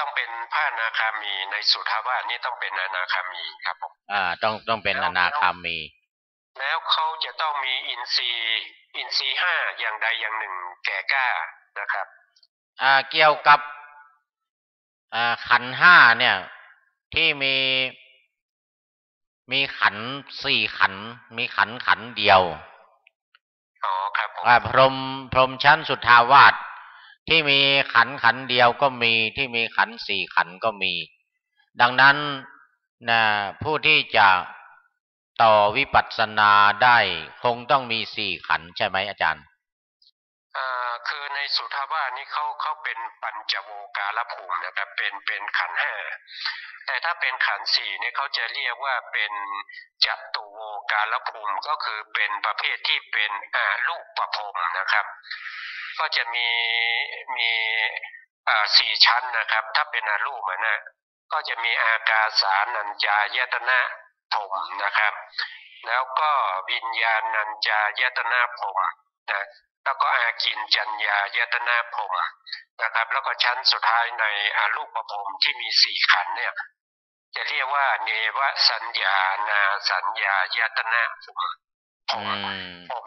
ต้องเป็นพระอนาคามีในสุทาวาสนี่ต้องเป็นอนาคามีครับผมต้องเป็นอนาคามีแล้วเขาจะต้องมีอินทรีย์ห้าอย่างใดอย่างหนึ่งแก่กล้านะครับเกี่ยวกับขันธ์ห้าเนี่ยที่มีขันธ์สี่ขันธ์มีขันธ์เดียวครับผมพรหมชั้นสุทธาวาสที่มีขันธ์เดียวก็มีที่มีขันธ์สี่ขันธ์ก็มี ดังนั้นนะผู้ที่จะต่อวิปัสสนาได้คงต้องมีสี่ขันธ์ใช่ไหมอาจารย์คือในสุทธาวาสนี่เขาเป็นปัญจโวการภูมินะครับเป็นขันธ์ห้าแต่ถ้าเป็นขันธ์สี่เนี่ยเขาจะเรียกว่าเป็นจัตุโวการภูมิก็คือเป็นประเภทที่เป็นรูปประพรมนะครับก็จะมีสี่ชั้นนะครับถ้าเป็นอรูปนะก็จะมีอากาสานัญจายตนะพรหมนะครับแล้วก็วิญญาณัญจายตนะพรหมนะแล้วก็อากินจัญญายตนะพรหมนะครับแล้วก็ชั้นสุดท้ายในอรูปพรหมที่มีสี่ขันธ์เนี่ยจะเรียกว่าเนวสัญญานาสัญญายตนะพรหม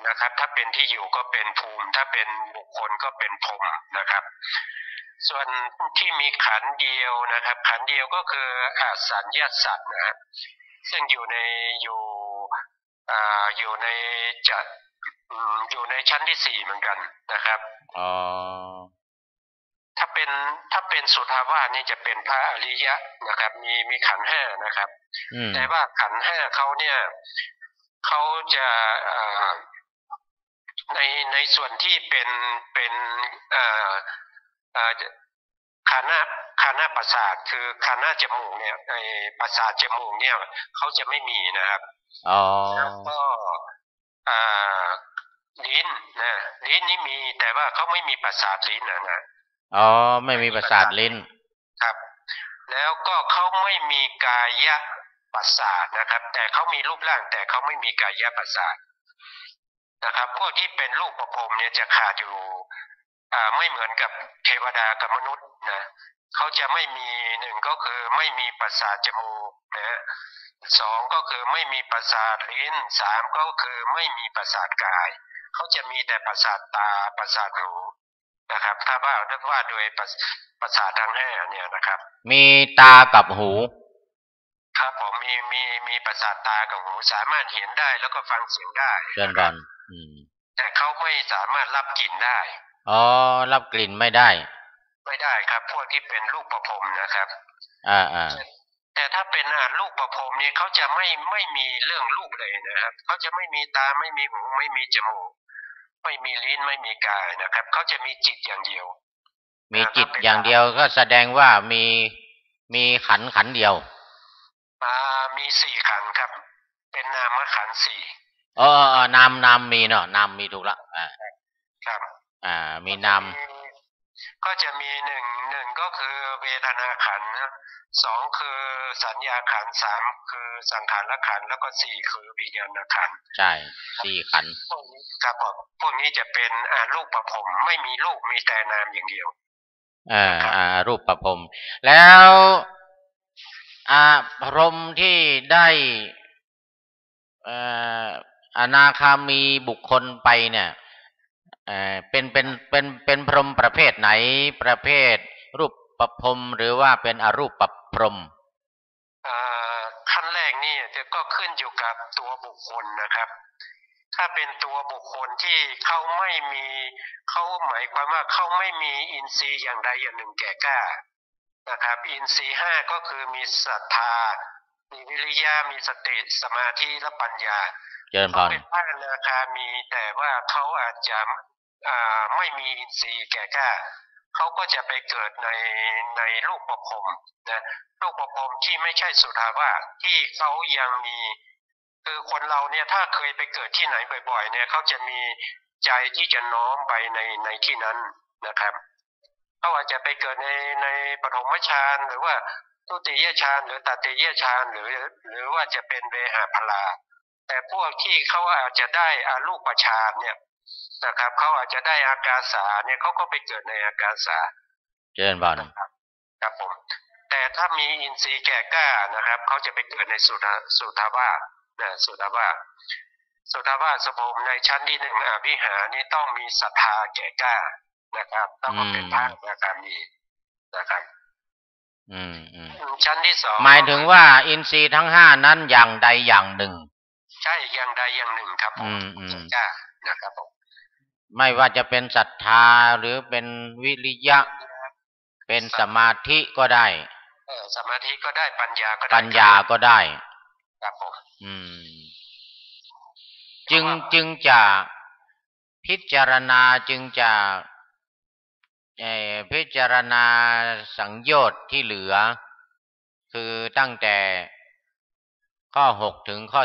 นะครับถ้าเป็นที่อยู่ก็เป็นภูมิถ้าเป็นบุคคลก็เป็นพรหมนะครับส่วนที่มีขันธ์เดียวนะครับขันธ์เดียวก็คือสัญญาสัตว์นะซึ่งอยู่ในชั้นที่สี่เหมือนกันนะครับถ้าเป็นสุทธาวาสนี่จะเป็นพระอริยะนะครับมีขันธ์ห้านะครับแต่ว่าขันธ์ห้าเขาเนี่ยเขาจะในส่วนที่เป็นคานาประสาทคือคานาจมูกเนี่ยในประสาทจมูกเนี่ยเขาจะไม่มีนะครับแล้วก็ลิ้นนี่มีแต่ว่าเขาไม่มีประสาทลิ้นนะไม่มีประสาทลิ้นครับแล้วก็เขาไม่มีกายประสาทนะครับแต่เขามีรูปร่างแต่เขาไม่มีกายประสาทนะครับพวกที่เป็นรูปประพรมเนี่ยจะขาดอยู่ไม่เหมือนกับเทวดากับมนุษย์นะเขาจะไม่มีหนึ่งก็คือไม่มีประสาทจมูกนะสองก็คือไม่มีประสาทลิ้นสามก็คือไม่มีประสาทกายเขาจะมีแต่ประสาทตาประสาทหูนะครับถ้าว่าโดยประสาททั้งห้าเนี่ยนะครับมีตากับหูครับผมมีประสาทตากับหูสามารถเห็นได้แล้วก็ฟังเสียงได้เชิญก่อนแต่เขาไม่สามารถรับกลิ่นได้รับกลิ่นไม่ได้ครับพวกที่เป็นรูปประพรมนะครับแต่ถ้าเป็นรูปประพรมเนี่ยเขาจะไม่มีเรื่องรูปเลยนะครับเขาจะไม่มีตาไม่มีหูไม่มีจมูกไม่มีลิ้นไม่มีกายนะครับเขาจะมีจิตอย่างเดียวมีจิตอย่างเดียวก็แสดงว่ามีขันธ์เดียวมีสี่ขันธ์ครับเป็นนามขันธ์สี่นามมีเนาะนามมีถูกละครับมีนามก็จะมีหนึ่งก็คือเวทนาขันธ์สองคือสัญญาขันธ์สามคือสังขารขันธ์แล้วก็สี่คือวิญญาณขันธ์ใช่สี่ขันธ์ครับพวกนี้จะเป็นรูปประพรมไม่มีรูปมีแต่นามอย่างเดียวรูปประพรมแล้วพรหมที่ได้อนาคามีบุคคลไปเนี่ยเป็นพรหมประเภทไหนประเภทรูปประพรมหรือว่าเป็นอรูปประพรมขั้นแรกนี่ก็ขึ้นอยู่กับตัวบุคคลนะครับถ้าเป็นตัวบุคคลที่เขาไม่มีเขาหมายความว่าเขาไม่มีอินทรีย์อย่างใดอย่างหนึ่งแก่กล้านะครับอินทรีย์ห้าก็คือมีศรัทธามีวิริยะมีสติสมาธิและปัญญาเขาเป็นพระอนาคามีแต่ว่าเขาอาจจะไม่มีอินทรีย์แก่กล้าเขาก็จะไปเกิดในรูปประพรมนะรูปประพรมที่ไม่ใช่สุทธาวาสที่เขายังมีคือคนเราเนี่ยถ้าเคยไปเกิดที่ไหนบ่อยๆเนี่ยเขาจะมีใจที่จะน้อมไปในที่นั้นนะครับเขาอาจจะไปเกิดในปฐมฌานหรือว่าทุติยฌานหรือตติยฌานหรือว่าจะเป็นเวหาพลาแต่พวกที่เขาอาจจะได้อรูปฌานเนี่ยนะครับเขาอาจจะได้อากาสาเนี่ยเขาก็ไปเกิดในอากาสาเจริญพรครับผม ถ้ามีอินทรีย์แก่กล้านะครับเขาจะไปเกิดในสุทาวาสนะสุทาวาสภูมิในชั้นที่หนึ่งอวิหานี่ต้องมีศรัทธาแก่กล้านะครับต้องมาเป็นพระอนาคามีนะครับชั้นที่สองหมายถึงว่าอินทรีย์ทั้งห้านั้นอย่างใดอย่างหนึ่งใช่อย่างใดอย่างหนึ่งครับผมกล้านะครับผมไม่ว่าจะเป็นศรัทธาหรือเป็นวิริยะเป็นสมาธิก็ได้สมาธิก็ได้ปัญญาก็ได้ครับผมจึงจะพิจารณาพิจารณาสังโยชน์ที่เหลือคือตั้งแต่ข้อ6ถึงข้อ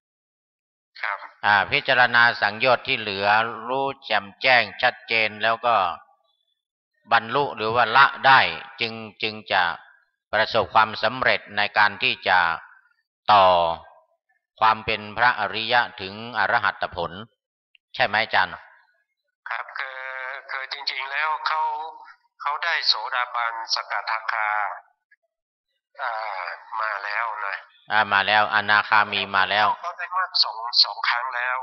10ครับพิจารณาสังโยชน์ที่เหลือรู้แจ่มแจ้งชัดเจนแล้วก็บรรลุหรือว่าละได้จึงจะประสบความสำเร็จในการที่จะต่อความเป็นพระอริยะถึงอรหัตผลใช่ไหมอาจารย์ครับคือจริงๆแล้วเขาได้โสดาบันสกทาคามาแล้วนะมาแล้วอนาคามีมาแล้วเขาได้มากสองครั้งแล้ว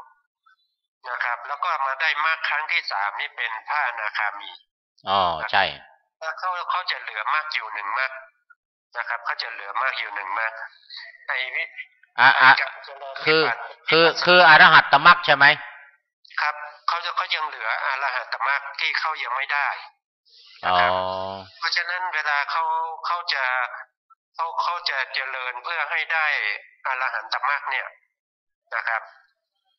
นะครับแล้วก็มาได้มากครั้งที่3นี่เป็นพระอนาคามีใช่แล้วเขาจะเหลือมากอยู่1มากนะครับเขาจะเหลือมากอยู่1มากในคืออรหัตตมรรคใช่ไหมครับเขายังเหลืออรหัตตมรรคที่เขายังไม่ได้เพราะฉะนั้นเวลาเขาจะเจริญเพื่อให้ได้อรหันตมรรคเนี่ยนะครับ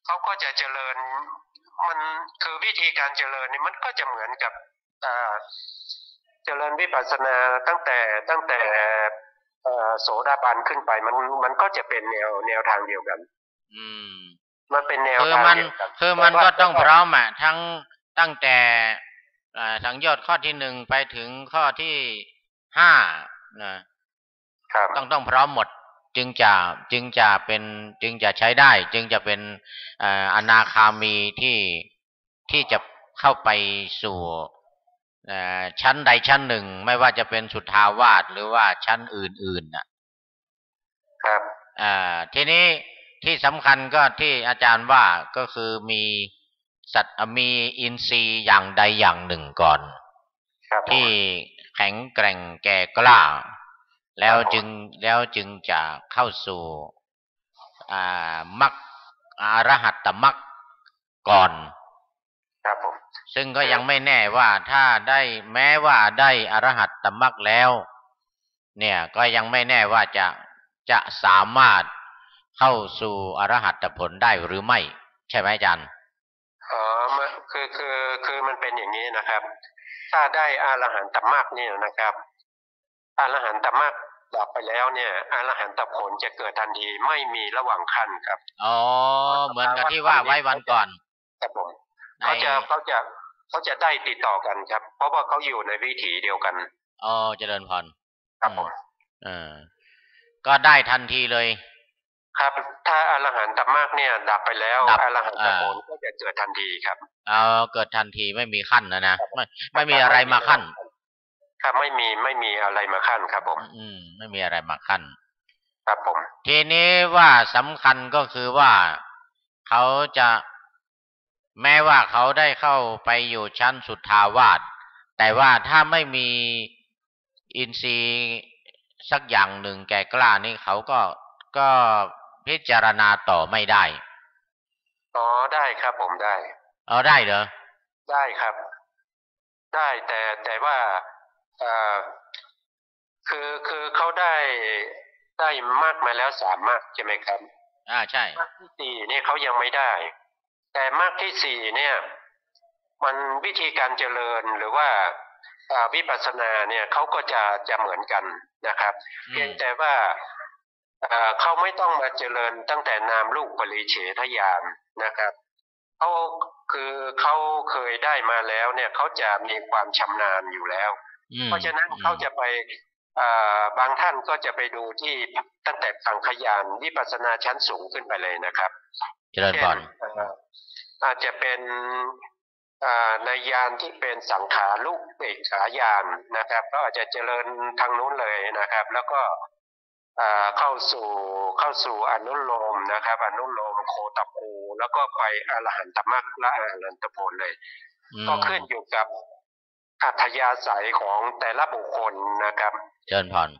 เขาก็จะเจริญมันคือวิธีการเจริญนี่มันก็จะเหมือนกับเจริญวิปัสสนาตั้งแต่โสดาบันขึ้นไปมันก็จะเป็นแนวทางเดียวกันมันเป็นแนวทางเดียวกันคือมันก็ต้องพร้อมทั้งตั้งแต่สังโยชน์ข้อที่1ไปถึงข้อที่5นะครับต้องพร้อมหมดจึงจะใช้ได้จึงจะเป็นอนาคามีที่จะเข้าไปสู่ชั้นใดชั้นหนึ่งไม่ว่าจะเป็นสุทธาวาสหรือว่าชั้นอื่นๆครับทีนี้ที่สำคัญก็ที่อาจารย์ว่าก็คือมีมีอินทรีย์อย่างใดอย่างหนึ่งก่อนที่แข็งแกร่งแก่กล้าแล้วจึงจะเข้าสู่มรรคอรหัตตมรรคก่อนครับผมซึ่งก็ยังไม่แน่ว่าถ้าได้แม้ว่าได้อรหัตตมรรคแล้วเนี่ยก็ยังไม่แน่ว่าจะสามารถเข้าสู่อรหัตผลได้หรือไม่ใช่ไหมอาจารย์คือมันเป็นอย่างนี้นะครับถ้าได้อรหันตมรรคเนี่ยนะครับอรหันตมรรคดับไปแล้วเนี่ยอรหันตผลจะเกิดทันทีไม่มีระหว่างขั้นครับเหมือนกับที่ว่าไว้วันก่อนครับผมเขาจะได้ติดต่อกันครับเพราะว่าเขาอยู่ในวิถีเดียวกันเจริญพรครับผมก็ได้ทันทีเลยครับถ้าอรหันตมรรคเนี่ยดับไปแล้วอรหันตผลก็จะเกิดทันทีครับเกิดทันทีไม่มีขั้นนะไม่มีอะไรมาขั้นครับไม่มีอะไรมาขั้นครับผมไม่มีอะไรมาขั้นครับผมทีนี้ว่าสำคัญก็คือว่าเขาจะแม้ว่าเขาได้เข้าไปอยู่ชั้นสุทธาวาสแต่ว่าถ้าไม่มีอินทรีย์สักอย่างหนึ่งแก่กล้านี่เขาก็พิจารณาต่อไม่ได้ได้ครับผมได้ได้เหรอได้ครับได้แต่ว่าคือเขาได้มากมาแล้ว3มากใช่ไหมครับใช่มากที่4เนี่ยเขายังไม่ได้แต่มากที่4เนี่ยมันวิธีการเจริญหรือว่าวิปัสสนาเนี่ยเขาก็จะเหมือนกันนะครับเพียงแต่ว่าเขาไม่ต้องมาเจริญตั้งแต่นามรูปปริเฉทญาณนะครับเขาเคยได้มาแล้วเนี่ยเขาจะมีความชำนาญอยู่แล้วเพราะฉะนั้นเขาจะไปบางท่านก็จะไปดูที่ตั้งแต่สังขยานวิปัสสนาชั้นสูงขึ้นไปเลยนะครับเจริญพรอาจจะเป็น ในยานที่เป็นสังขารุปเปกขายานนะครับก็อาจจะเจริญทางนู้นเลยนะครับแล้วก็เข้าสู่อนุโลมนะครับอนุโลมโคตภูแล้วก็ไปอรหันตมรรคและอรหันตผลเลยก็ขึ้นอยู่กับอัธยาศัยของแต่ละบุคคลนะครับเจริญพร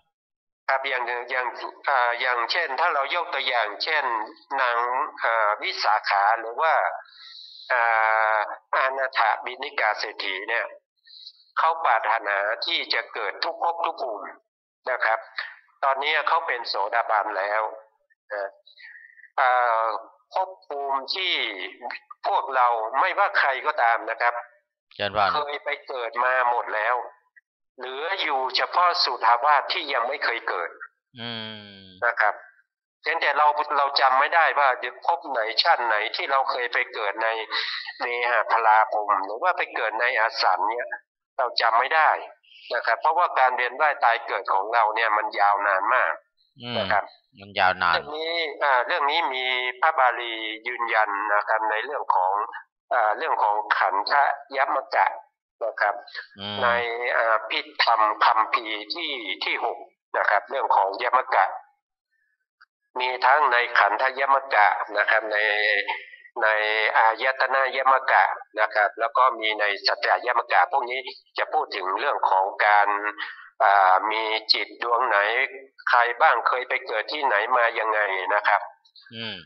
ครับอย่างเช่นถ้าเรายกตัวอย่างเช่นนางวิสาขาหรือว่าอานาถบิณฑิกาเศรษฐีเนี่ยเขาปรารถนาที่จะเกิดทุกภพทุกภูมินะครับตอนนี้เขาเป็นโสดาบันแล้วภพภูมิที่พวกเราไม่ว่าใครก็ตามนะครับเคยไปเกิดมาหมดแล้วเหลืออยู่เฉพาะสุทาวาสที่ยังไม่เคยเกิดนะครับเพียงแต่เราจำไม่ได้ว่าภพไหนชาติไหนที่เราเคยไปเกิดในเนหพลาภมหรือว่าไปเกิดในอาสันเนี่ยเราจำไม่ได้นะครับเพราะว่าการเวียนว่ายตายเกิดของเราเนี่ยมันยาวนานมากนะครับมันยาวนานเรื่องนี้มีพระบาลียืนยันนะครับในเรื่องของขันธยมกะนะครับในพิธรรมคัมภีร์ที่6นะครับเรื่องของยมกะมีทั้งในขันธยมกะนะครับในอายตนะยมกะนะครับแล้วก็มีในสัจจยมกะพวกนี้จะพูดถึงเรื่องของการมีจิตดวงไหนใครบ้างเคยไปเกิดที่ไหนมายังไงนะครับ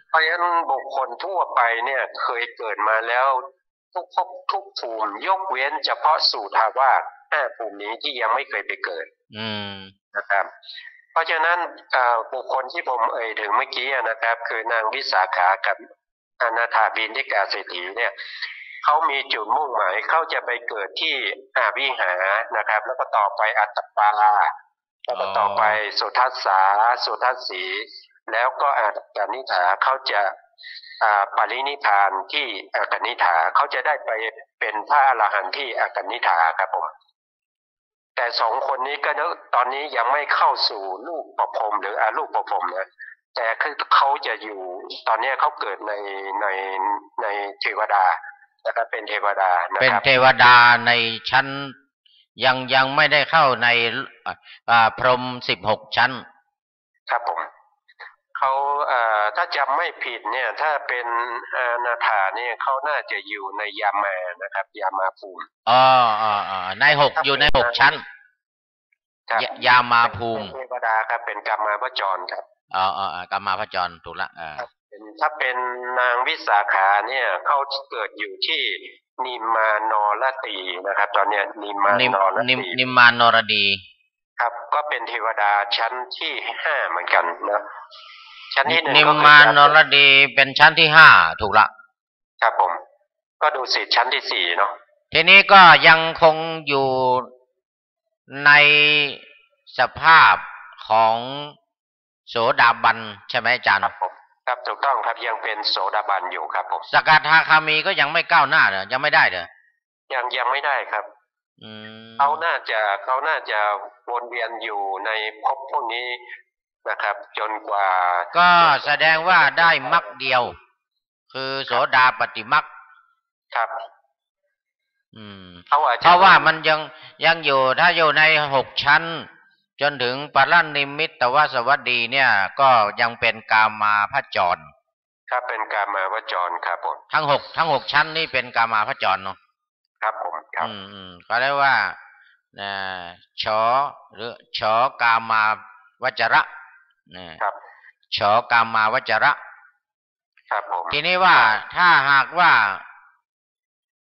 เพราะฉะนั้นบุคคลทั่วไปเนี่ยเคยเกิดมาแล้วทุกภพทุกภูมิยกเว้นเฉพาะสุทาวาส5ภูมินี้ที่ยังไม่เคยไปเกิดนะครับเพราะฉะนั้นบุคคลที่ผมเอ่ยถึงเมื่อกี้นะครับคือนางวิสาขากับอนาถบิณฑิกาเศรษฐีเนี่ยเขามีจุดมุ่งหมายเขาจะไปเกิดที่วิหารนะครับแล้วก็ต่อไปอัตตปาแล้วก็ต่อไปสุทัสสาสุทัสสีแล้วก็อากนิฐาเขาจะปรินิพพานที่อากนิฐาเขาจะได้ไปเป็นพระอรหันต์ที่อากนิฐาครับผมแต่สองคนนี้ก็ตอนนี้ยังไม่เข้าสู่รูปประพรหมหรืออรูปประพรหมนะแต่คือเขาจะอยู่ตอนนี้เขาเกิดในเทวดานะครับเป็นเทวดานะครับเป็นเทวดาในชั้นยังไม่ได้เข้าในพรหม16 ชั้นครับผมเขาถ้าจำไม่ผิดเนี่ยถ้าเป็นนาถาเนี่ยเขาน่าจะอยู่ในยามานะครับยามาภูมิใน6อยู่ใน6ชั้นยามาภูมิเทวดาครับเป็นกัมมาพจรครับกัมมาพจรถูกละถ้าเป็นนางวิสาขาเนี่ยเขาเกิดอยู่ที่นิมานรตีนะครับตอนนี้นิมานรดีครับก็เป็นเทวดาชั้นที่5เหมือนกันนะชั้นที่1นิมมานรดีเป็นชั้นที่5ถูกละครับผมก็ดูสิชั้นที่4เนาะทีนี้ก็ยังคงอยู่ในสภาพของโสดาบันใช่ไหมอาจารย์ครับถูกต้องครับยังเป็นโสดาบันอยู่ครับผมสกทาคามีก็ยังไม่ก้าวหน้าเหรอยังไม่ได้เหรอยังไม่ได้ครับเขาน่าจะวนเวียนอยู่ในภพพวกนี้นะครับจนกว่าก็แสดงว่าได้มรรคเดียวคือโสดาปฏิมรรคครับเพราะว่ามันยังอยู่ถ้าอยู่ใน6 ชั้นจนถึงปรนิมมิตวสวัสดีเนี่ยก็ยังเป็นกามาพจรครับเป็นกามาพจรครับผมทั้ง6ชั้นนี่เป็นกามาพจรเนาะครับผมครับก็เรียกว่าชอหรือชอกามาวจระครับชอกามาวจระครับผมทีนี้ว่าถ้าหากว่า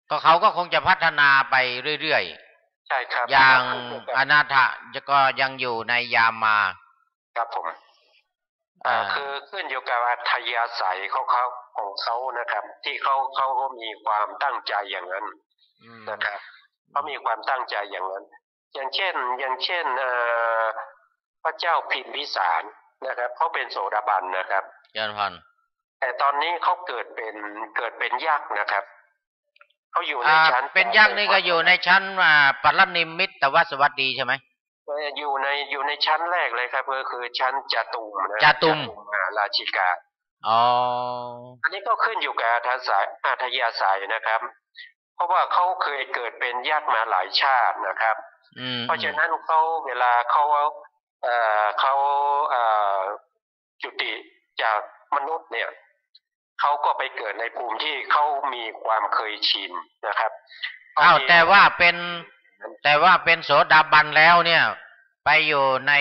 ก็เขาก็คงจะพัฒนาไปเรื่อยๆใช่ครับอย่างอนาถะก็ยังอยู่ในยามาครับผมคือขึ้นอยู่กับอัธยาศัยของเขานะครับที่เขาก็มีความตั้งใจอย่างนั้นนะครับเขามีความตั้งใจอย่างนั้นอย่างเช่นพระเจ้าพิมพิสารนะครับเขาเป็นโสดาบันนะครับแต่ตอนนี้เขาเกิดเป็นยักษ์นะครับเขาอยู่ในชั้นเป็นยักษ์นี่ก็อยู่ในชั้นปรนิมมิตวสวัสดีใช่ไหมอยู่ในชั้นแรกเลยครับก็คือชั้นจตุมนะจตุมราชิกาอันนี้ก็ขึ้นอยู่กับอัธยาศัยนะครับ เพราะว่าเขาเคยเกิดเป็นยักษ์มาหลายชาตินะครับเพราะฉะนั้นเขาเวลาเขาจุติจากมนุษย์เนี่ยเขาก็ไปเกิดในภูมิที่เขามีความเคยชินนะครับแต่ว่าเป็นโสดาบันแล้วเนี่ยไปอยู่ใน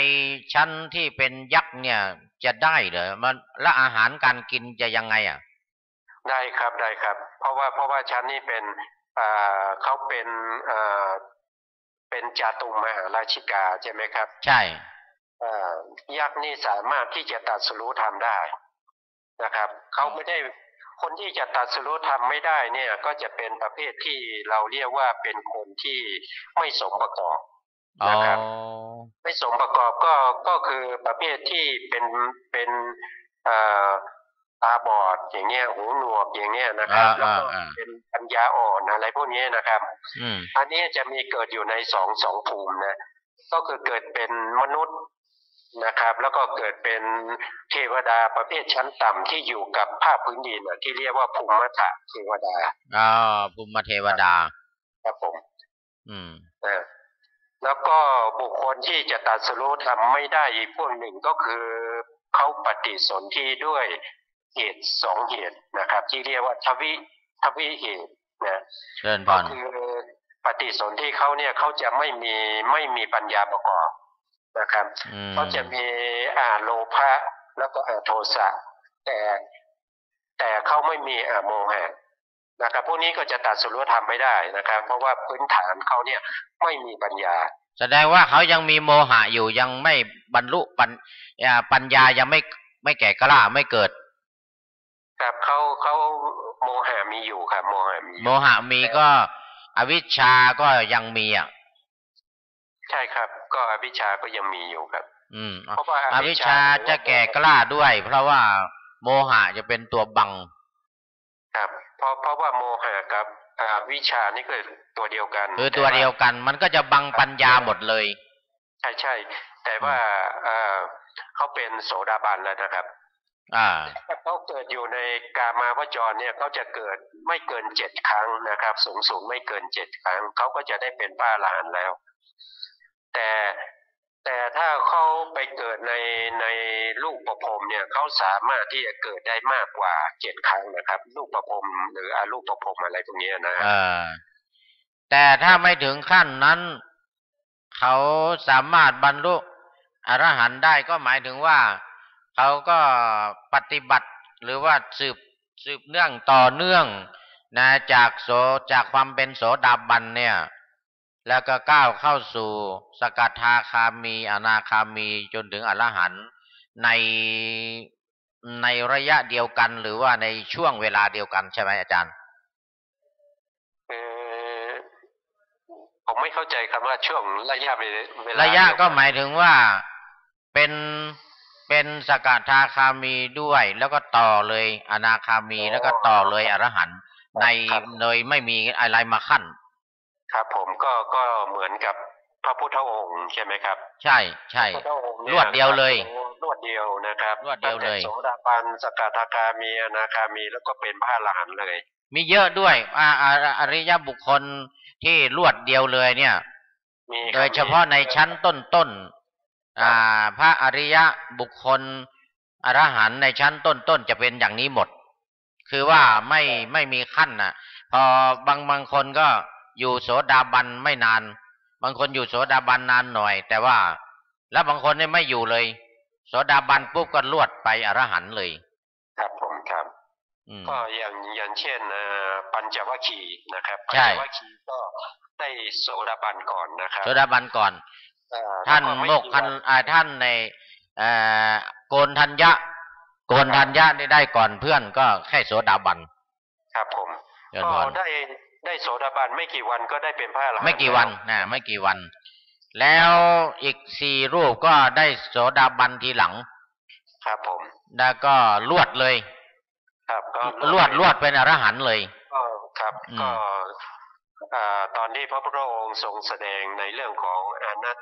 ชั้นที่เป็นยักษ์เนี่ยจะได้เหรอมันและอาหารการกินจะยังไงอ่ะได้ครับได้ครับเพราะว่าชั้นนี้เป็นเขาเป็นจาตุมหาราชิกาใช่ไหมครับใช่ยักษ์นี่สามารถที่จะตรัสรู้ธรรมได้นะครับเขาไม่ได้คนที่จะตรัสรู้ธรรมไม่ได้เนี่ยก็จะเป็นประเภทที่เราเรียกว่าเป็นคนที่ไม่สมประกอบนะครับไม่สมประกอบก็คือประเภทที่เป็นตาบอดอย่างเงี้ยหูหนวกอย่างเงี้ยนะครับแล้วก็เป็นปัญญาอ่อนอะไรพวกนี้นะครับอันนี้จะมีเกิดอยู่ในสองภูมินะก็คือเกิดเป็นมนุษย์นะครับแล้วก็เกิดเป็นเทวดาประเภทชั้นต่ำที่อยู่กับภาคพื้นดินที่เรียกว่าภูมิเทวดาภูมิเทวดาครับผมแล้วก็บุคคลที่จะตรัสรู้ธรรมไม่ได้อีกพวกหนึ่งก็คือเขาปฏิสนธิด้วยเหตุสองเหตุนะครับที่เรียกว่าทวิเหตุนะก็คือปฏิสนธิเขาเนี่ยเขาจะไม่มีปัญญาประกอบนะครับเขาจะมีโลภะแล้วก็โทสะแต่เขาไม่มีโมหะนะครับพวกนี้ก็จะตัดสรุปธรรมไม่ได้นะครับเพราะว่าพื้นฐานเขาเนี่ยไม่มีปัญญาแสดงว่าเขายังมีโมหะอยู่ยังไม่บรรลุปัญญายังไม่แก่กล้าไม่เกิดครับเขาโมหะมีอยู่ครับโมหะมีก็อวิชชาก็ยังมีใช่ครับก็อวิชชาก็ยังมีอยู่ครับเพราะว่าอวิชชาจะแก่กล้าด้วยเพราะว่าโมหะจะเป็นตัวบังครับเพราะว่าโมหะกับวิชานี่คือตัวเดียวกันคือตัวเดียวกันมันก็จะบังปัญญาหมดเลยใช่แต่ว่าเขาเป็นโสดาบันแล้วนะครับเขาเกิดอยู่ในกามาวจรเนี่ยเขาจะเกิดไม่เกิน7 ครั้งนะครับสูงไม่เกิน7 ครั้งเขาก็จะได้เป็นพระอรหันต์แล้วแต่ถ้าเขาไปเกิดในลูกประพรมเนี่ยเขาสามารถที่จะเกิดได้มากกว่า7 ครั้งนะครับลูกประพรมหรือลูกประพรมอะไรพวกนี้นะแต่ถ้าไม่ถึงขั้นนั้นเขาสามารถบรรลุอรหันต์ได้ก็หมายถึงว่าเขาก็ปฏิบัติหรือว่าสืบเนื่องต่อเนื่องนะจากความเป็นโสดาบันเนี่ยแล้วก็ก้าวเข้าสู่สกทาคามีอนาคามีจนถึงอรหันต์ในระยะเดียวกันหรือว่าในช่วงเวลาเดียวกันใช่ไหมอาจารย์ผมไม่เข้าใจคำว่าช่วงระยะเวลาระยะก็หมายถึงว่าเป็นสกทาคามีด้วยแล้วก็ต่อเลยอนาคามีแล้วก็ต่อเลยอรหันต์โดยไม่มีอะไรมาขั้นครับผมก็เหมือนกับพระพุทธองค์ใช่ไหมครับใช่รวดเดียวเลยรวดเดียวนะครับรวดเดียวเลยโสดาบันสกทาคามีอนาคามีแล้วก็เป็นพระอรหันต์เลยมีเยอะด้วยอริยบุคคลที่รวดเดียวเลยเนี่ยโดยเฉพาะในชั้นต้นพระอริยบุคคลอรหันต์ในชั้นต้นจะเป็นอย่างนี้หมดคือว่าไม่มีขั้นพอบางคนก็อยู่โสดาบันไม่นานบางคนอยู่โสดาบันนานหน่อยแต่ว่าแล้วบางคนนี่ไม่อยู่เลยโสดาบันปุ๊บก็ลวดไปอรหันต์เลยครับผมครับก็อย่างเช่นปัญจวัคคีย์นะครับปัญจวัคคีย์ก็ได้โสดาบันก่อนนะครับโสดาบันก่อนท่านโมกขันท่านในโกนทัญญะนี่ได้ก่อนเพื่อนก็แค่โสดาบันครับผมก็ได้โสดาบันไม่กี่วันก็ได้เป็นพระอรหันต์ไม่กี่วันไม่กี่วันแล้วอีก4 รูปก็ได้โสดาบันทีหลังครับผมแล้วก็ลวดเลยครับก็ลวดเป็นอรหันต์เลยครับก็ตอนที่พระพุทธองค์ทรงแสดงในเรื่องของอนั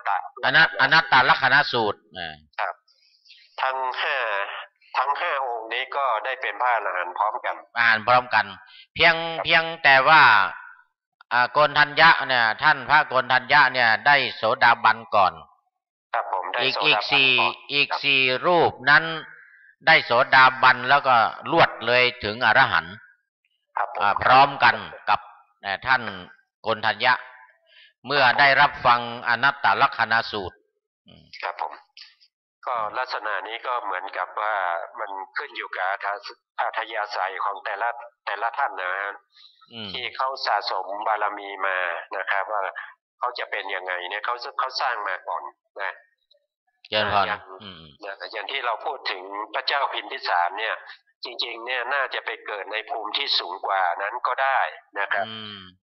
ตตลักขณสูตรครับทั้งห้าองค์นี้ก็ได้เป็นพระอรหันต์พร้อมกันพร้อมกันเพียงแต่ว่า โกณฑัญญะเนี่ยท่านพระโกณฑัญญะเนี่ยได้โสดาบันก่อนครับผมได้โสอีกดาบันสี่ก่อนอีกครับสี่รูปนั้นได้โสดาบันแล้วก็ลวดเลยถึงอรหันต์ครับผมพร้อมกันกับท่านโกณฑัญญะเมื่อได้รับฟังอนัตตลักษณสูตรครับผมก็ลักษณะนี้ก็เหมือนกับว่ามันขึ้นอยู่กับอัธยาศัยของแต่ละท่านนะที่เขาสะสมบารมีมานะครับว่าเขาจะเป็นยังไงเนี่ยเขาสร้างมาก่อนนะอย่างที่เราพูดถึงพระเจ้าพิมพิสารเนี่ยจริงๆเนี่ยน่าจะไปเกิดในภูมิที่สูงกว่านั้นก็ได้นะครับ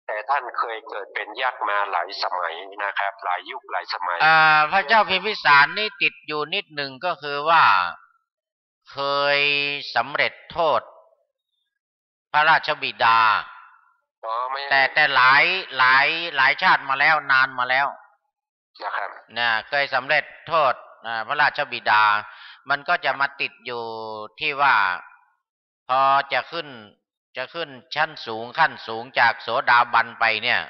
แต่ท่านเคยเกิดเป็นยักษ์มาหลายสมัยนะครับหลายยุคหลายสมัยพระเจ้าพิมพิสารนี่ติดอยู่นิดหนึ่งก็คือว่าเคยสำเร็จโทษพระราชบิดาแต่หลายชาติมาแล้วนานมาแล้วนะครับเคยสำเร็จโทษพระราชบิดามันก็จะมาติดอยู่ที่ว่าพอจะขึ้นชั้นสูงขั้นสูงจากโสดาบันไปเนี่ย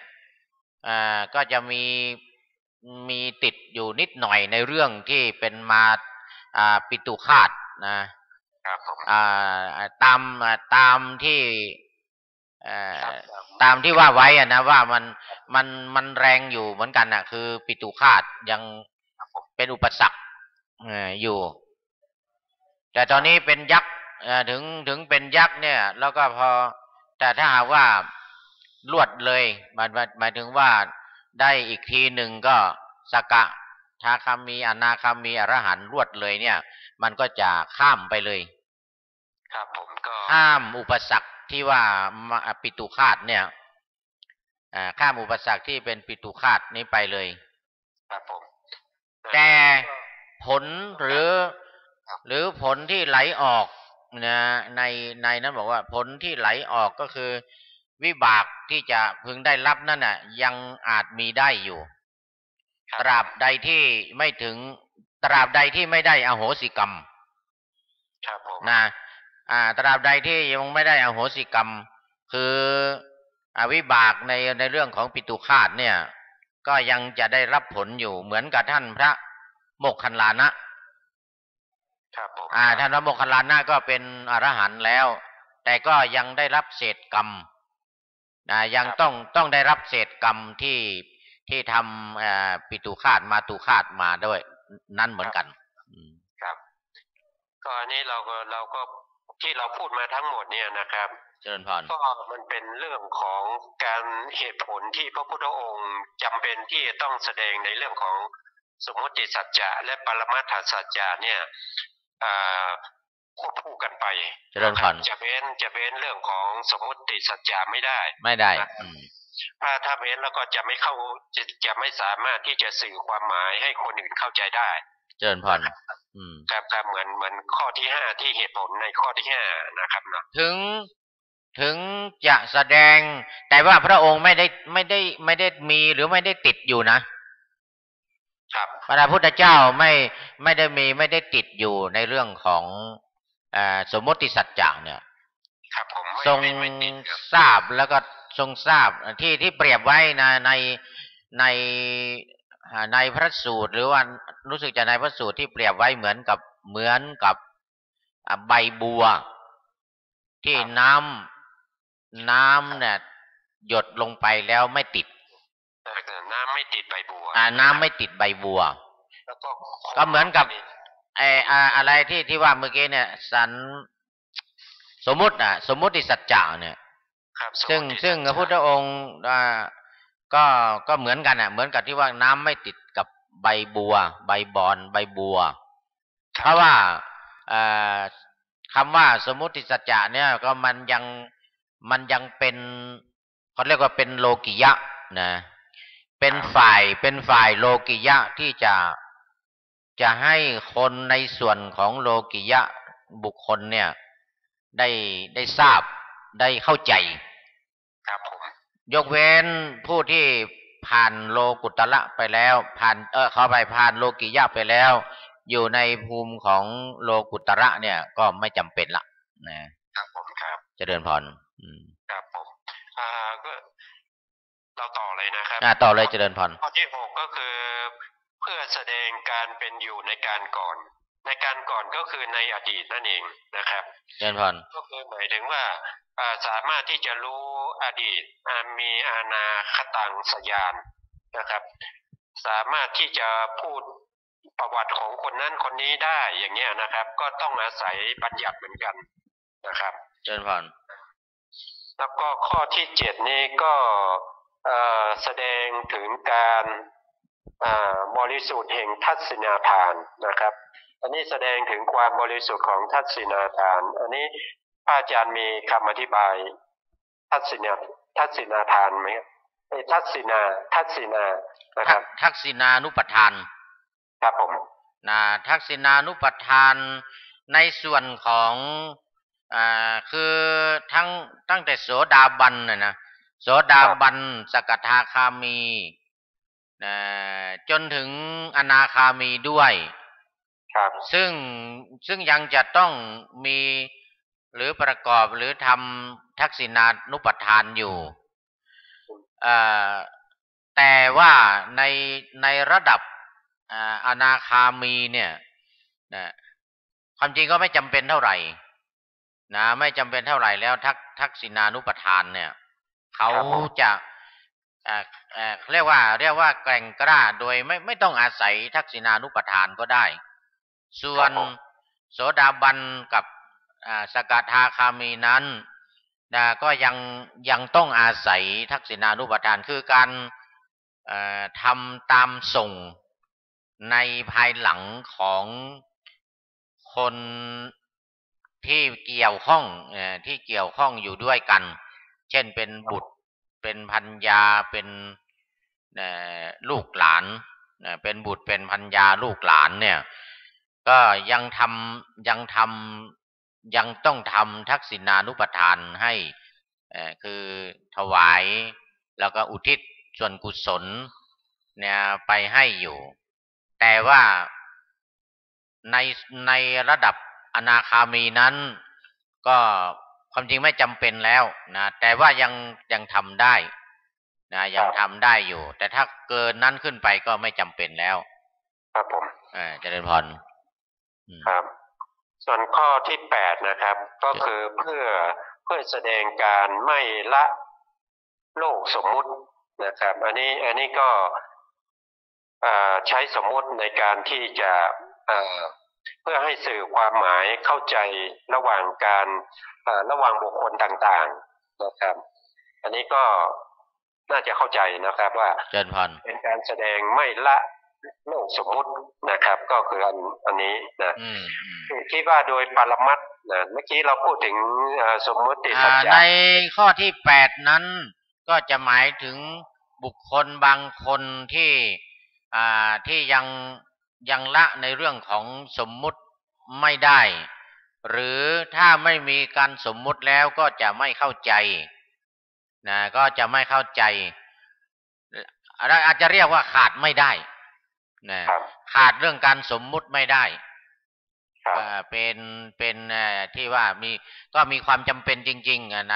ก็จะมีติดอยู่นิดหน่อยในเรื่องที่เป็นมาปิตุฆาตนะครับตามที่ว่าไว้นะว่ามันแรงอยู่เหมือนกันคือปิตุฆาตยังเป็นอุปสรรคอยู่แต่ตอนนี้เป็นยักษ์ถึงเป็นยักษ์เนี่ยแล้วก็พอแต่ถ้าหากว่าลวดเลยหมายถึงว่าได้อีกทีหนึ่งก็สกทาคามีอนาคามีอรหันต์รวดเลยเนี่ยมันก็จะข้ามไปเลยครับผมก็ข้ามอุปสรรคที่ว่าปิตุฆาตเนี่ยข้ามอุปสรรคที่เป็นปิตุฆาตนี้ไปเลยครับผมแต่ผลหรือผลที่ไหลออกนะในนั้นบอกว่าผลที่ไหลออกก็คือวิบากที่จะพึงได้รับนั่นน่ะยังอาจมีได้อยู่ตราบใดที่ไม่ถึงตราบใดที่ไม่ได้อโหสิกรรมครับผมตราบใดที่ยังไม่ได้อโหสิกรรมคือวิบากในเรื่องของปิตุฆาตเนี่ยก็ยังจะได้รับผลอยู่เหมือนกับท่านพระโมคคัลลานะครับผมท่านพระโมคคัลลานะก็เป็นอรหันต์แล้วแต่ก็ยังได้รับเศษกรรมยังต้องได้รับเศษกรรมที่ทำปิตุฆาตมาตุฆาตมาด้วยนั่นเหมือนกันครับก็อันนี้เราก็ที่เราพูดมาทั้งหมดเนี่ยนะครับเจริญพรก็มันเป็นเรื่องของการเหตุผลที่พระพุทธองค์จำเป็นที่จะต้องแสดงในเรื่องของสมมติสัจจะและปรมัตถสัจจะเนี่ยควบคู่กันไปเจริญพรจะเว้นเรื่องของสมมติสัจจะไม่ได้ถ้าเว้นแล้วก็จะไม่สามารถที่จะสื่อความหมายให้คนอื่นเข้าใจได้เจริญพรครับเหมือนข้อที่5ที่เหตุผลในข้อที่5นะครับเนาะถึงจะแสดงแต่ว่าพระองค์ไม่ได้มีหรือไม่ได้ติดอยู่นะครับพระพุทธเจ้าไม่ได้มีไม่ได้ติดอยู่ในเรื่องของสมมติสัจจะเนี่ยครับผมทรงทราบแล้วก็ทรงทราบที่เปรียบไว้ในพระสูตรหรือว่ารู้สึกจะในพระสูตรที่เปรียบไว้เหมือนกับใบบัวที่น้ำเนี่ยหยดลงไปแล้วไม่ติดน้ำไม่ติดใบบัวน้ำไม่ติดใบบัวก็เหมือนกับอะไรที่ว่าเมื่อกี้เนี่ยสมมุติสัจจะเนี่ยซึ่งพระพุทธองค์ก็เหมือนกันเหมือนกับที่ว่าน้ำไม่ติดกับใบบัวใบบอนใบบัวเพราะว่าคำว่าสมมุติสัจจะเนี่ยก็มันยังเป็นเขาเรียกว่าเป็นโลกิยะนะเป็นฝ่ายโลกิยะที่จะให้คนในส่วนของโลกิยะบุคคลเนี่ยได้ทราบได้เข้าใจครับผมยกเว้นผู้ที่ผ่านโลกุตระไปแล้วผ่านโลกิยะไปแล้วอยู่ในภูมิของโลกุตระเนี่ยก็ไม่จำเป็นละนะครับผมครับเจริญพรครับผมก็ เราต่อเลยนะครับต่อเลยเจริญพรข้อที่6ก็คือเพื่อแสดงการเป็นอยู่ในการก่อนในการก่อนก็คือในอดีตนั่นเองนะครับเจริญพรก็คือหมายถึงว่าสามารถที่จะรู้อดีตมีอานาคตังสยานนะครับสามารถที่จะพูดประวัติของคนนั้นคนนี้ได้อย่างเงี้ยนะครับก็ต้องอาศัยบัญญัติเหมือนกันนะครับเจริญพรแล้วก็ข้อที่7นี้ก็แสดงถึงการบริสุทธิ์แห่งทัศสินาทานนะครับอันนี้แสดงถึงความบริสุทธิ์ของทัศสินาทานอันนี้พระอาจารย์มีคำอธิบายทัศสินาทานไหมทัศสินานะครับทักษิณานุปทานครับผมทักษิณานุปทานในส่วนของคือตั้งแต่โสดาบันนะโสดาบันสกทาคามีจนถึงอนาคามีด้วยครับซึ่งยังจะต้องมีหรือประกอบหรือทำทักษิณานุปทานอยู่แต่ว่าในระดับอนาคามีเนี่ยความจริงก็ไม่จำเป็นเท่าไหร่ไม่จำเป็นเท่าไหร่แล้วทักษิณานุปทานเนี่ยเขาจะเรียกว่าแกร่งกล้าโดยไม่ต้องอาศัยทักษิณานุปทานก็ได้ส่วนโสดาบันกับสกทาคามีนั้นก็ยังต้องอาศัยทักษิณานุปทานคือการทำตามส่งในภายหลังของคนที่เกี่ยวข้องอยู่ด้วยกันเช่นเป็นบุตรเป็นภรรยาเป็นลูกหลานเป็นบุตรเป็นภรรยาลูกหลานเนี่ยก็ยังต้องทำทักษิณานุปทานให้คือถวายแล้วก็อุทิศส่วนกุศลเนี่ยไปให้อยู่แต่ว่าในระดับอนาคามีนั้นก็ความจริงไม่จำเป็นแล้วแต่ว่ายังทำได้ยังทำได้อยู่แต่ถ้าเกินนั้นขึ้นไปก็ไม่จำเป็นแล้วครับผมเจริญพรครับส่วนข้อที่8นะครับก็คือเพื่อแสดงการไม่ละโลกสมมุตินะครับอันนี้ก็ใช้สมมุติในการที่จะเพื่อให้สื่อความหมายเข้าใจระหว่างบุคคลต่างๆนะครับอันนี้ก็น่าจะเข้าใจนะครับว่าเป็นการแสดงไม่ละโลกสมมุตินะครับก็คืออันนี้นะคิดว่าโดยปรมัตถ์เมื่อกี้เราพูดถึงสมมุติสัจจะในข้อที่8นั้นก็จะหมายถึงบุคคลบางคนที่ยังละในเรื่องของสมมุติไม่ได้หรือถ้าไม่มีการสมมุติแล้วก็จะไม่เข้าใจก็จะไม่เข้าใจอาจจะเรียกว่าขาดไม่ได้ขาดเรื่องการสมมุติไม่ได้เป็นที่ว่าก็มีความจำเป็นจริงๆ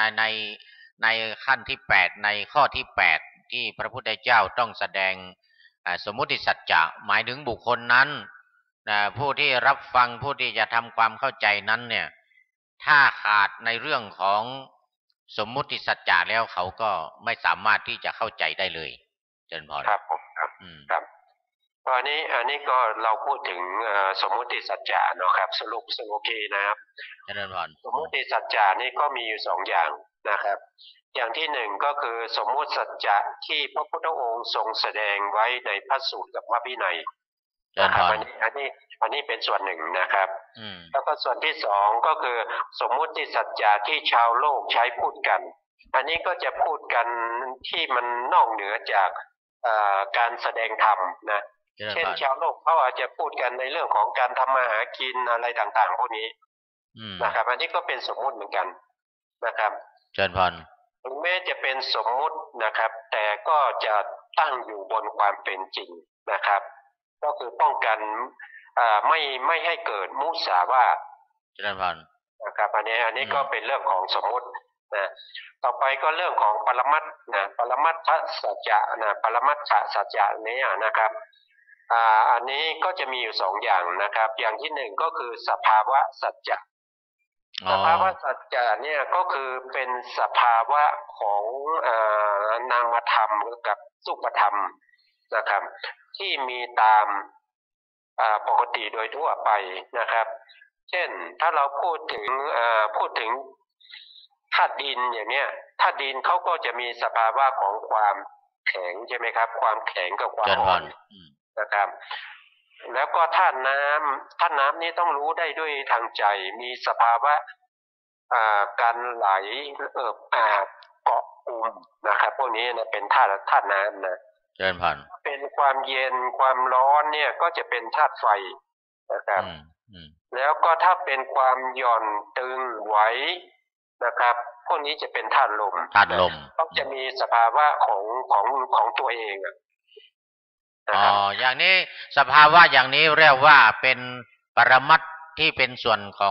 ในขั้นที่8ในข้อที่8ที่พระพุทธเจ้าต้องแสดงสมมุติสัจจะหมายถึงบุคคลนั้นผู้ที่รับฟังผู้ที่จะทำความเข้าใจนั้นเนี่ยถ้าขาดในเรื่องของสมมุติสัจจะแล้วเขาก็ไม่สามารถที่จะเข้าใจได้เลยเจริญพรครับผมครับอันนี้ก็เราพูดถึงสมมุติสัจจะเนาะครับสรุปโอเคนะครับเจริญพรสมมุติสัจจะนี่ก็มีอยู่2อย่างนะครับอย่างที่1ก็คือสมมุติสัจจะที่พระพุทธองค์ทรงแสดงไว้ในพระสูตรกับพระวินัยนะครับอันนี้เป็นส่วนหนึ่งนะครับแล้วก็ส่วนที่2ก็คือสมมุติสัจจะที่ชาวโลกใช้พูดกันอันนี้ก็จะพูดกันที่มันนอกเหนือจากการแสดงธรรมนะเช่นชาวโลกเขาอาจจะพูดกันในเรื่องของการทำมาหากินอะไรต่างๆพวกนี้นะครับอันนี้ก็เป็นสมมุติเหมือนกันนะครับเจริญพรถึงแม้จะเป็นสมมุตินะครับแต่ก็จะตั้งอยู่บนความเป็นจริงนะครับก็คือป้องกันไม่ให้เกิดมุสาวาทเจริญพรนะครับอันนี้ก็เป็นเรื่องของสมมุติ นะต่อไปก็เรื่องของปรมัตถ์นะปรมัตถสัจจะนะปรมัตถสัจจะนี้นะครับอันนี้ก็จะมีอยู่สองอย่างนะครับอย่างที่หนึ่งก็คือสภาวะสัจจะสภาวะสัจจะเนี่ยก็คือเป็นสภาวะของนามธรรมกับรูปธรรมนะครับที่มีตามปกติโดยทั่วไปนะครับเช่นถ้าเราพูดถึงธาตุดินอย่างเนี้ยธาตุดินเขาก็จะมีสภาวะของความแข็งใช่ไหมครับความแข็งกับความอ่อนนะครับแล้วก็ธาตุน้ำนี้ต้องรู้ได้ด้วยทางใจมีสภาวะการไหลเกาะกลุ่มนะครับพวกนี้นะเป็นธาตุน้ำนะเจริญพรเป็นความเย็นความร้อนเนี่ยก็จะเป็นธาตุไฟนะครับแล้วก็ถ้าเป็นความหย่อนตึงไหวนะครับพวกนี้จะเป็นธาตุลมต้องจะมีสภาวะของตัวเองอย่างนี้สภาวะอย่างนี้เรียกว่าเป็นปรมัตถ์ที่เป็นส่วนข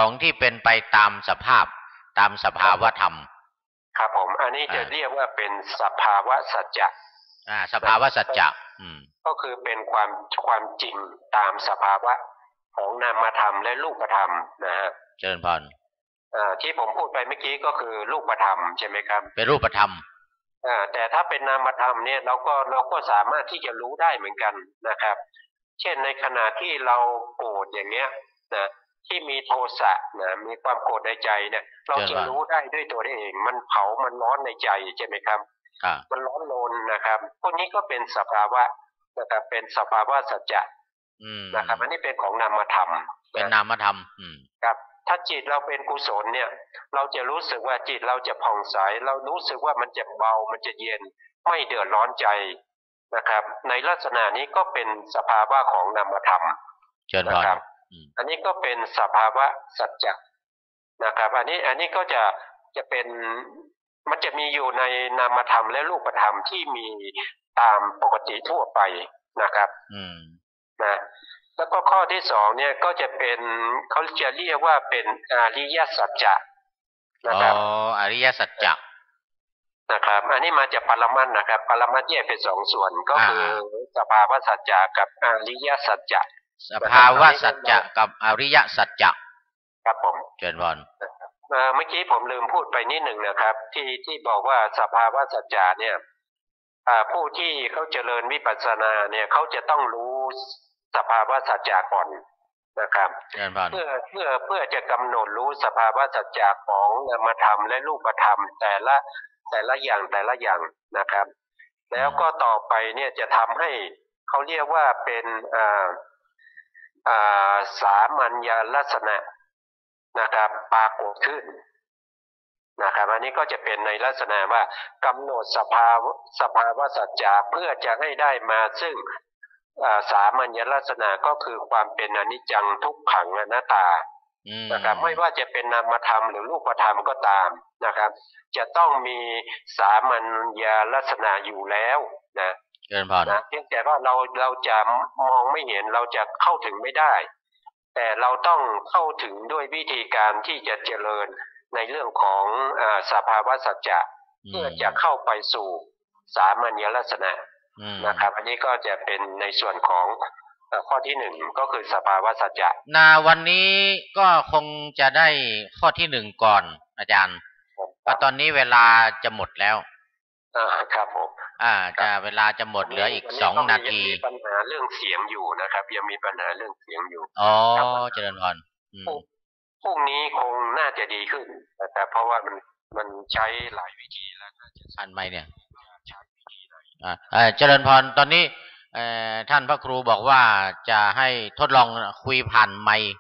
องที่เป็นไปตามสภาพตามสภาวะธรรมครับผมอันนี้จะเรียกว่าเป็นสภาวะสัจจะสภาวะสัจจะก็คือเป็นความจริงตามสภาวะของนามธรรมและรูปธรรมนะฮะเจริญพรที่ผมพูดไปเมื่อกี้ก็คือรูปธรรมใช่ไหมครับเป็นรูปธรรมแต่ถ้าเป็นนามธรรมเนี่ยเราก็สามารถที่จะรู้ได้เหมือนกันนะครับเช่นในขณะที่เราโกรธอย่างเนี้ยนะที่มีโทสะนะมีความโกรธในใจเนี่ยเราจะรู้ได้ด้วยตัวเองมันเผามันร้อนในใจใช่ไหมครับมันร้อนรนนะครับพวกนี้ก็เป็นสภาวะนะครับเป็นสภาวะสัจจะนะครับอันนี้เป็นของนามธรรมเป็นนามธรรมครับถ้าจิตเราเป็นกุศลเนี่ยเราจะรู้สึกว่าจิตเราจะผ่องใสเรารู้สึกว่ามันจะเบามันจะเย็นไม่เดือดร้อนใจนะครับในลักษณะนี้ก็เป็นสภาวะของนามธรรมนะครับอันนี้ก็เป็นสภาวะสัจจะนะครับอันนี้ก็จะเป็นมันจะมีอยู่ในนามธรรมและรูปธรรมที่มีตามปกติทั่วไปนะครับนะแล้วก็ข้อที่สองเนี่ยก็จะเป็นเขาจะเรียกว่าเป็นอริยสัจจะนะครับอริยสัจจะนะครับอันนี้มาจากปรมัตถ์นะครับปรมัตถ์แยกเป็นสองส่วนก็คือสภาวะสัจจะกับอริยสัจจะสภาวะสัจจะกับอริยสัจจะครับผมเจริญพรเมื่อกี้ผมลืมพูดไปนิดหนึ่งนะครับที่บอกว่าสภาวะสัจจะเนี่ยผู้ที่เขาเจริญวิปัสสนาเนี่ยเขาจะต้องรู้สภาวะสัจจะก่อนนะครับเพื่อจะกำหนดรู้สภาวะสัจจะของนามธรรมและรูปธรรมแต่ละอย่างนะครับแล้วก็ต่อไปเนี่ยจะทำให้เขาเรียกว่าเป็นสามัญญลักษณะนะครับปรากฏขึ้นนะครับอันนี้ก็จะเป็นในลักษณะว่ากำหนดสภาวะสัจจะเพื่อจะให้ได้มาซึ่งสามัญลักษณะก็คือความเป็นอนิจจังทุกขังอนัตตานะครับไม่ว่าจะเป็นนามธรรมหรือรูปธรรมก็ตามนะครับจะต้องมีสามัญลักษณะอยู่แล้วนะเพียงแต่ว่าเราจะมองไม่เห็นเราจะเข้าถึงไม่ได้แต่เราต้องเข้าถึงด้วยวิธีการที่จะเจริญในเรื่องของสภาวะสัจจะเพื่อจะเข้าไปสู่สามัญลักษณะนะครับอันนี้ก็จะเป็นในส่วนของข้อที่หนึ่งก็คือสภาวะสัจจะวันนี้ก็คงจะได้ข้อที่หนึ่งก่อนอาจารย์เพราะตอนนี้เวลาจะหมดแล้วครับผมจะเวลาจะหมดเหลืออีก2 นาทีมีปัญหาเรื่องเสียงอยู่นะครับยังมีปัญหาเรื่องเสียงอยู่เจริญพรพรุ่งนี้คงน่าจะดีขึ้นแต่เพราะว่ามันใช้หลายวิธีแล้วอันใหม่เนี่ยเจริญพรตอนนี้ท่านพระครูบอกว่าจะให้ทดลองคุยผ่านไมค์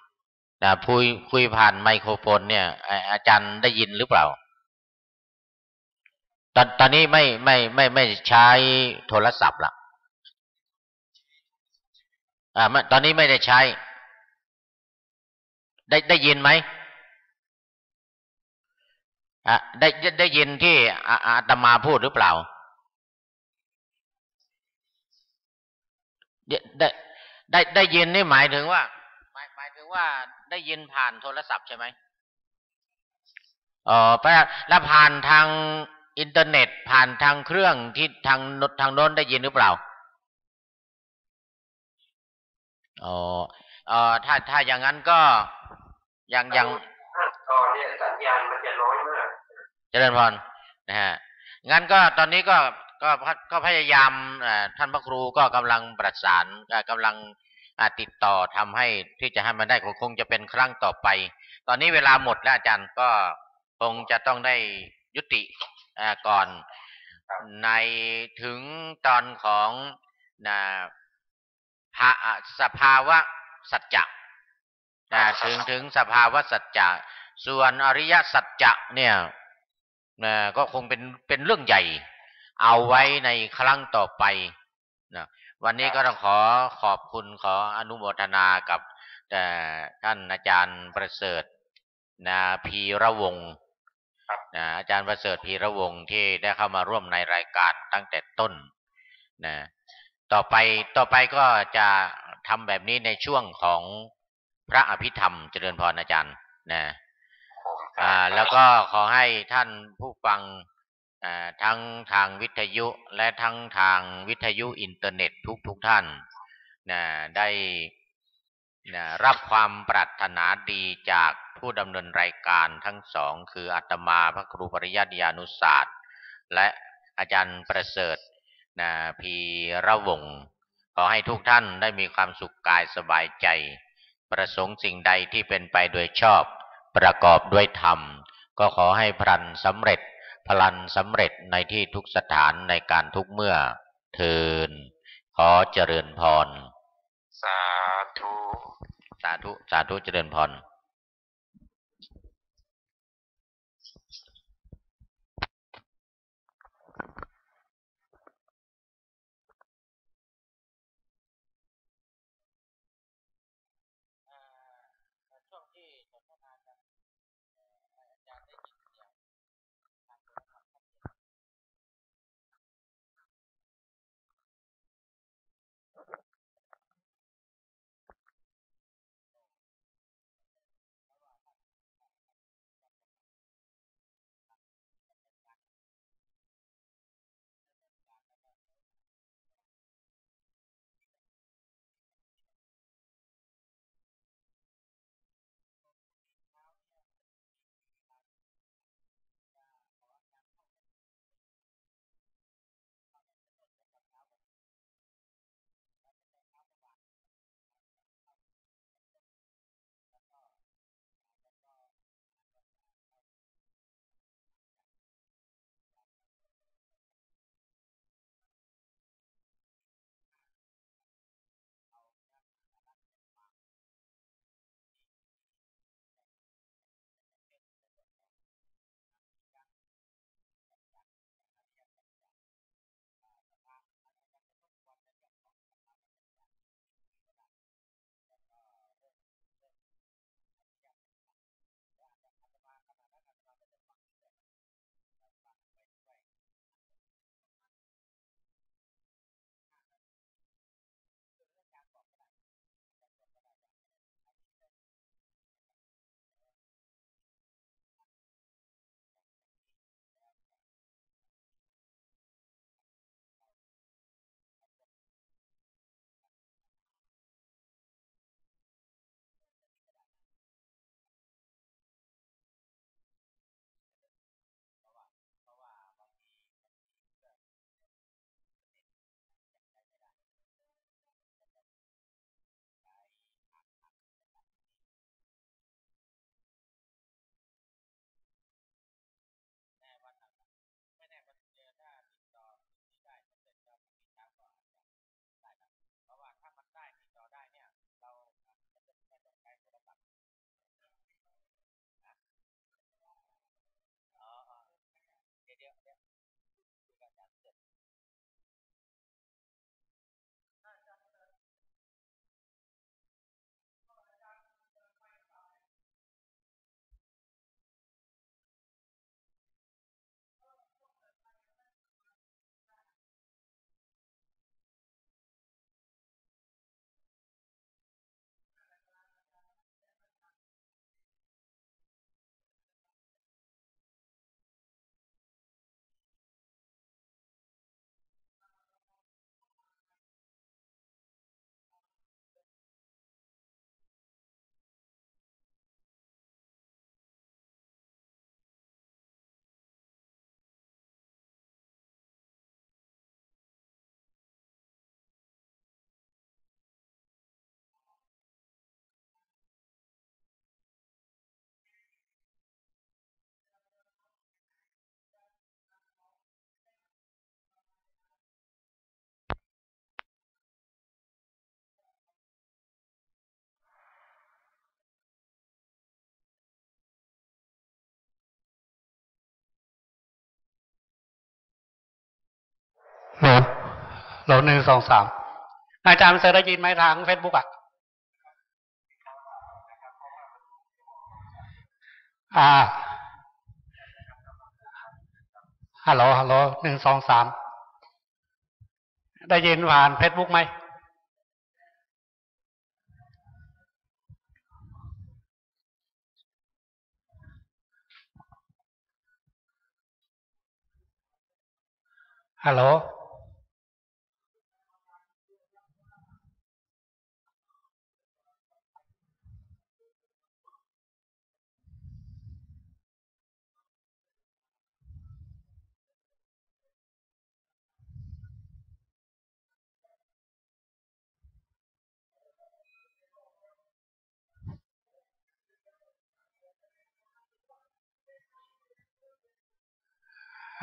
คุยผ่านไมโครโฟนเนี่ยอาจารย์ได้ยินหรือเปล่าตอนนี้ไม่ใช้โทรศัพท์ละตอนนี้ไม่ได้ใช้ได้ยินไหมได้ยินที่อาตมาพูดหรือเปล่าได้ยินนี่หมายถึงว่าได้ยินผ่านโทรศัพท์ใช่ไหม แล้วผ่านทางอินเทอร์เน็ตผ่านทางเครื่องที่ทางโน้นได้ยินหรือเปล่าอ๋อถ้าอย่างนั้นก็ยังตอนนี้สัญญาณมันจะน้อยมากเจริญพรนะฮะงั้นก็ตอนนี้ก็พยายามท่านพระครูก็กำลังประสานกำลังติดต่อทำให้ที่จะให้มันได้คงจะเป็นครั้งต่อไปตอนนี้เวลาหมดแล้วอาจารย์ก็คงจะต้องได้ยุติก่อนในถึงตอนของนะสภาวะสัจจะถึงสภาวะสัจจะส่วนอริยสัจจะเนี่ยก็คงเป็นเรื่องใหญ่เอาไว้ในครั้งต่อไปนะวันนี้ก็ต้องขอบคุณขออนุโมทนากับท่านอาจารย์ประเสริฐพีระวงศ์อาจารย์ประเสริฐพีระวงศ์ที่ได้เข้ามาร่วมในรายการตั้งแต่ต้นนะต่อไปก็จะทำแบบนี้ในช่วงของพระอภิธรรมเจริญพรอาจารย์นะแล้วก็ขอให้ท่านผู้ฟังทั้งทางวิทยุและทั้งทางวิทยุอินเทอร์เน็ตทุกท่านได้รับความปรารถนาดีจากผู้ดำเนินรายการทั้งสองคืออาตมาพระครูปริยัติยานุศาสตร์และอาจารย์ประเสริฐพีระวงศ์ขอให้ทุกท่านได้มีความสุขกายสบายใจประสงค์สิ่งใดที่เป็นไปโดยชอบประกอบด้วยธรรมก็ขอให้พลันสำเร็จในที่ทุกสถานในการทุกเมื่อเทินขอเจริญพรสาธุสาธุเจริญพร โหลโหล1 2 3อาจารย์เสได้ยินไหมทางเฟซบุ๊กอ่ะฮัลโหล1 2 3ได้ยินผ่านเฟซบุ๊กไหมฮัลโหล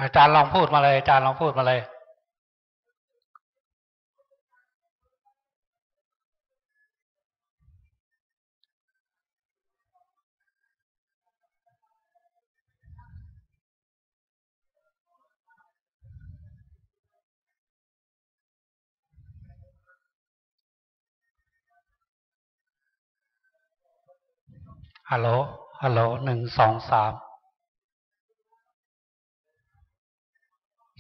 อาจารย์ลองพูดมาเลยอาจารย์ลองพูดมาเลยฮัลโหล1 2 3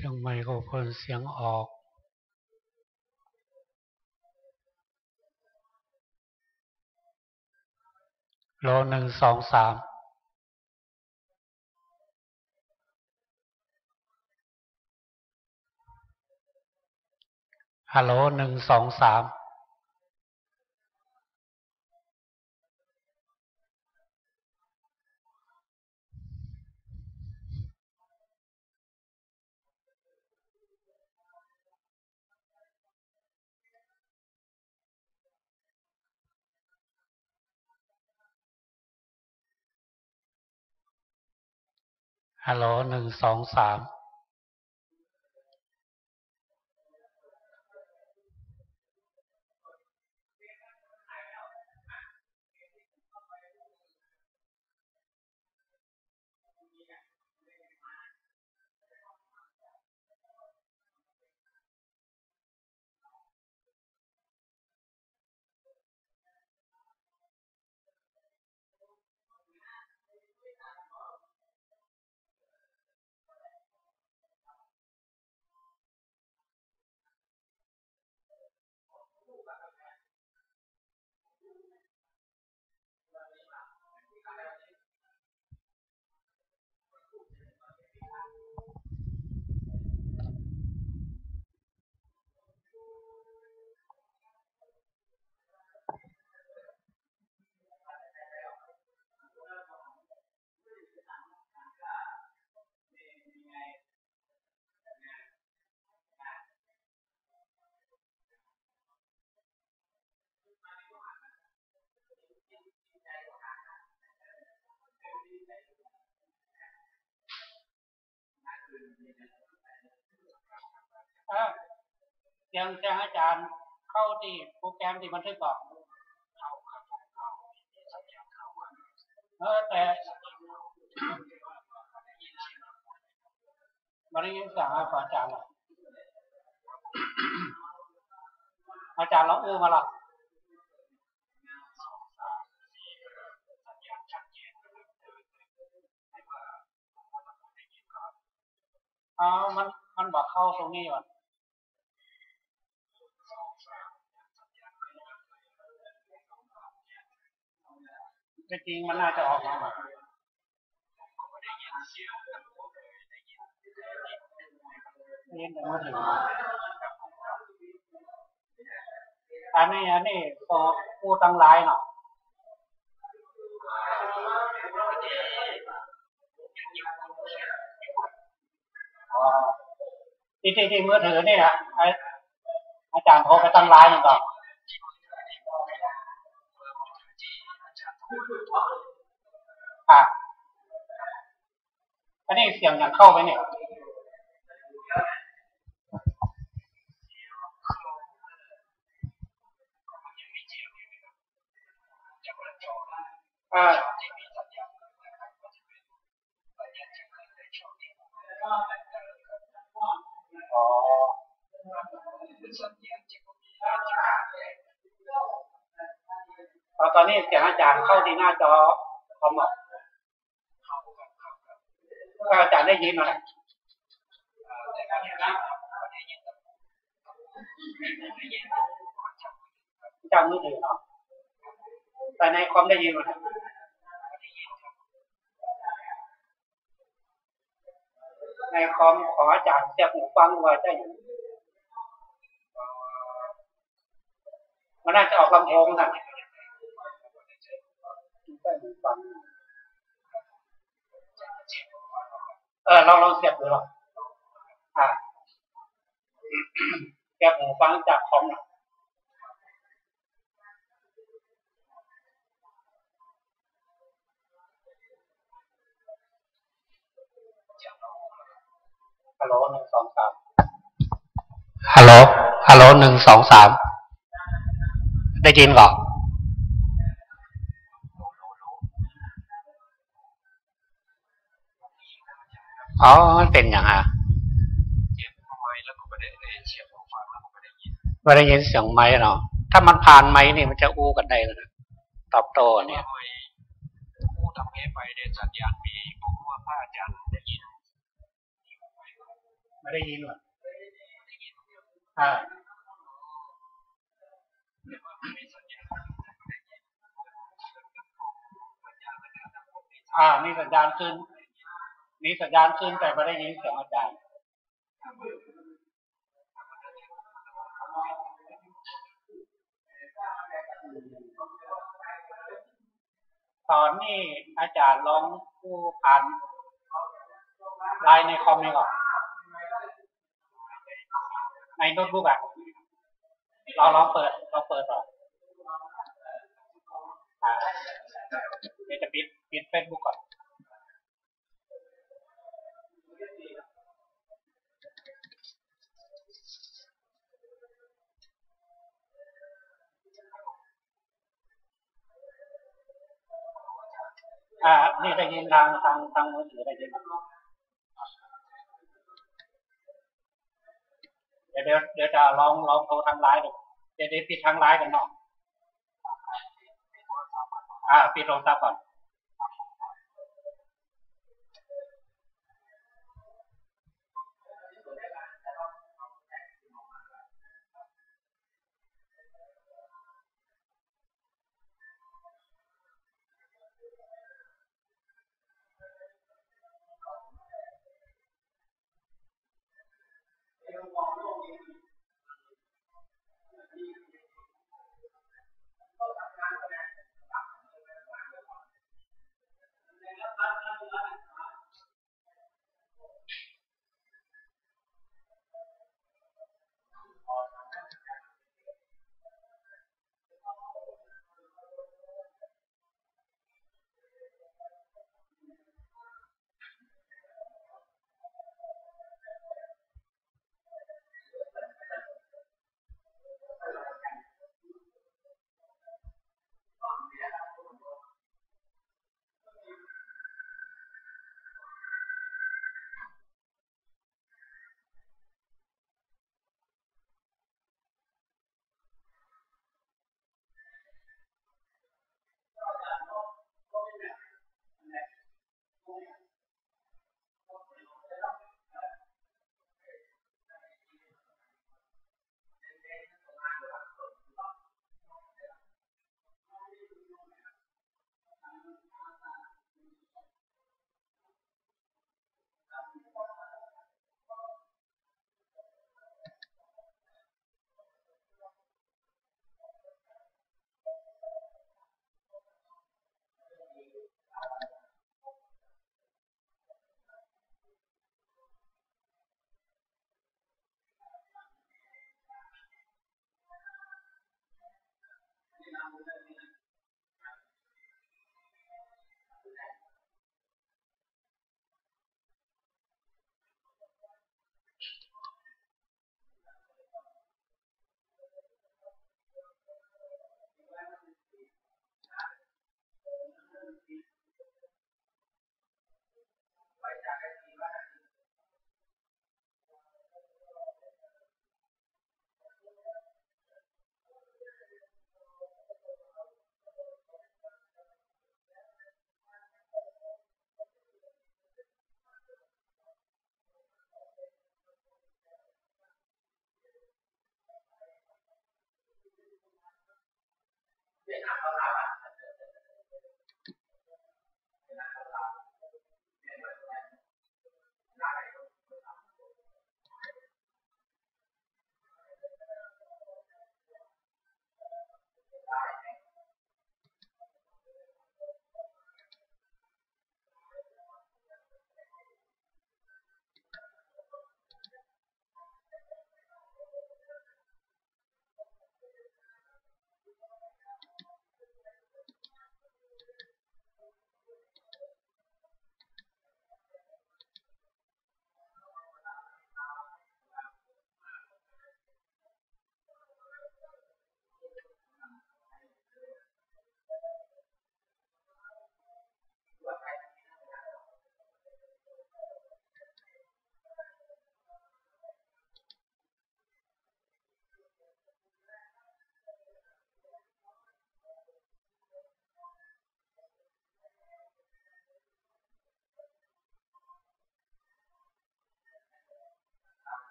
เสียงไมโครโฟนเสียงออกโหล1 2 3ฮัลโหล1 2 3ฮัลโหล1 2 3ยังอาจารย์เข้าที่โปรแกรมที่บันทึกก่อนแต่วันนี้สั่งอาจารย์ล่ะอาจารย์เราอู้มาล่ะมันบอกเข้าตรงนี้ว่ะจริงมันน่าจะออกมาแบบเรียนแต่มือถืออันนี้ตัวผู้ตั้งไลน์เนาะที่มือถือนี่นะอาจารย์โทรไปตั้งไลน์หนึ่งก่อนอันนี้เสียงยังเข้าไปเนี่ยอ๋อ ตอนนี้เสียงอาจารย์เข้าที่หน้าจอคอมอาจารย์ได้ยินไหมจำมือถือเนาะแต่ในคอมได้ยินไหมในคอมของอาจารย์เสียบหูฟังว่าจะอยู่มันน่าจะออกลำโพงนะลองเสียบดูหรอเสียบหูฟังจากคอมนะฮัลโหล1 2 3ฮัลโหล1 2 3ได้ยินก่อนอ๋อมันเป็นอย่างไรไม่ได้ยินเสียงไม้เนาะถ้ามันผ่านไม้นี่มันจะอู้กันได้เลยนะตอบโต้เนี่ยอู้ทำให้ไปในสัญญาณมีผมว่าพระอาจารย์ได้ยินไม่ได้ยินหรอนี่สัญญาณขึ้นแต่ไม่ได้ยินเสียงอาจารย์ตอนนี้อาจารย์ลองผู้ผ่านไลน์ในคอมนี่ก่อนในโน้ตบุ๊กเราลองเปิดก่อนเดี๋ยวจะปิดเฟซบุ๊กก่อนนี่ได้ยินทางมือถือได้ยินเดี๋ยวจะลองโทรทางไลน์ดูเดี๋ยวปิดทางไลน์กันเนาะปิดโทรศัพท์ก่อน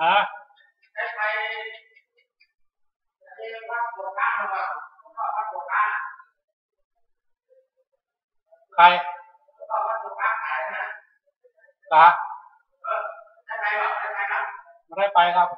ฮะใครไม่ได้ไปครับ